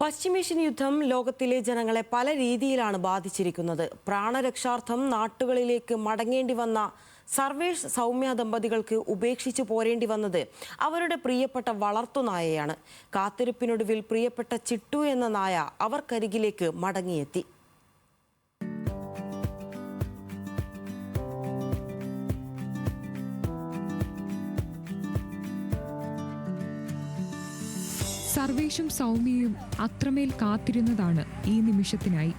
പശ്ചിമേഷ്യൻ യുദ്ധം ലോകത്തിലെ ജനങ്ങളെ പല രീതിയിലാണ് ബാധിച്ചിരിക്കുന്നത്. പ്രാണരക്ഷാർത്ഥം നാട്ടുകളിലേക്ക് മടങ്ങേണ്ടി വന്ന സർവേഷ് സൗമ്യ ദമ്പതികൾക്ക് ഉപേക്ഷിച്ചു പോരേണ്ടി വന്നത് അവരുടെ പ്രിയപ്പെട്ട വളർത്തുനായയാണ്. കാത്തിരിപ്പിനൊടുവിൽ പ്രിയപ്പെട്ട ചിട്ടു എന്ന നായ അവർക്കരികിലേക്ക് മടങ്ങിയെത്തി. സർവേഷും സൗമ്യയും അത്രമേൽ കാത്തിരുന്നതാണ് ഈ നിമിഷത്തിനായി.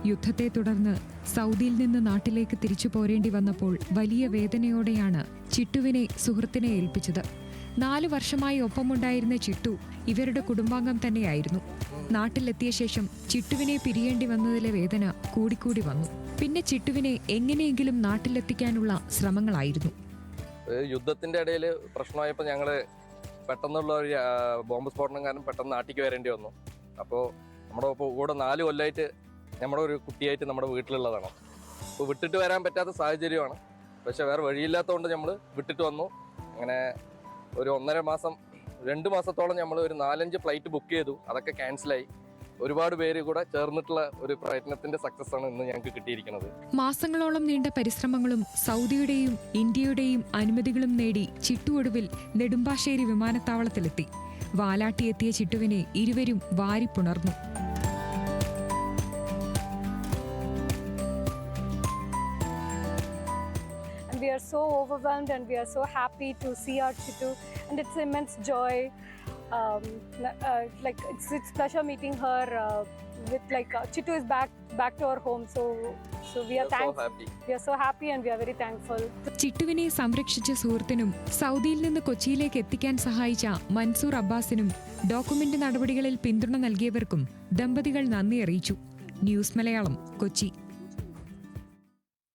യുദ്ധത്തെ തുടർന്ന് സൗദിയിൽ നിന്ന് നാട്ടിലേക്ക് തിരിച്ചു പോരേണ്ടി വന്നപ്പോൾ വലിയ വേദനയോടെയാണ് ചിട്ടുവിനെ സുഹൃത്തിനെ ഏൽപ്പിച്ചത്. 4 വർഷമായി ഒപ്പമുണ്ടായിരുന്ന ചിട്ടു ഇവരുടെ കുടുംബാംഗം തന്നെയായിരുന്നു. നാട്ടിലെത്തിയ ശേഷം ചിട്ടുവിനെ പിരിയേണ്ടി വന്നതിലെ വേദന കൂടിക്കൂടി വന്നു. പിന്നെ ചിട്ടുവിനെ എങ്ങനെയെങ്കിലും നാട്ടിലെത്തിക്കാനുള്ള ശ്രമങ്ങളായിരുന്നു. യുദ്ധത്തിന്റെ ഇടയിൽ പ്രശ്നമായപ്പോൾ ഞങ്ങള് പെട്ടെന്നുള്ള ഒരു ബോംബ് സ്ഫോടനം കാരണം പെട്ടെന്ന് നാട്ടിലേക്ക് വരേണ്ടി വന്നു. അപ്പോൾ നമ്മുടെ കൂടെ 4 കൊല്ലമായിട്ട് നമ്മുടെ ഒരു കുട്ടിയായിട്ട് നമ്മുടെ വീട്ടിലുള്ളതാണ്. അപ്പോൾ വിട്ടിട്ട് വരാൻ പറ്റാത്ത സാഹചര്യമാണ്. പക്ഷെ വേറെ വഴിയില്ലാത്തതുകൊണ്ട് നമ്മൾ വിട്ടിട്ട് വന്നു. അങ്ങനെ ഒരു 1.5 മാസം 2 മാസത്തോളം നമ്മൾ ഒരു 4-5 ഫ്ലൈറ്റ് ബുക്ക് ചെയ്തു. അതൊക്കെ ക്യാൻസലായി. ഒരുപാട് പേര് കൂടെ ചേർന്നിട്ടുള്ള ഒരു പ്രയത്നത്തിന്റെ സക്സസ് ആണ് ഇന്ന് ഞങ്ങൾക്ക് കിട്ടിയിരിക്കുന്നത്. മാസങ്ങളോളം നീണ്ട പരിശ്രമങ്ങളും സൗദിയുടെയും ഇന്ത്യയുടെയും അനുമതികളും നേടി ചിട്ടു ഒടുവിൽ നെടുമ്പാശ്ശേരി വിമാനത്താവളത്തിലെത്തി. വാലാട്ടിയെത്തിയ ചിട്ടുവിനെ ഇരുവരും വാരിപ്പുണർന്നു. We are so overwhelmed and we are so happy to see our Chittu, and it's immense joy. Like it's pleasure meeting her. With Chittu is back to our home, so we are so happy and we are very thankful. ചിട്ടുവിനെ സംരക്ഷിച്ച സുഹൃത്തിനും സൗദിയിൽ നിന്ന് കൊച്ചിയിലേക്ക് എത്തിക്കാൻ സഹായിച്ച Mansoor അബ്ബാസിനും document നടപടികളിൽ പിന്തുണ നൽകിയവർക്കും ദമ്പതികൾ നന്ദി അറിയിച്ചു. ന്യൂസ് മലയാളം, കൊച്ചി.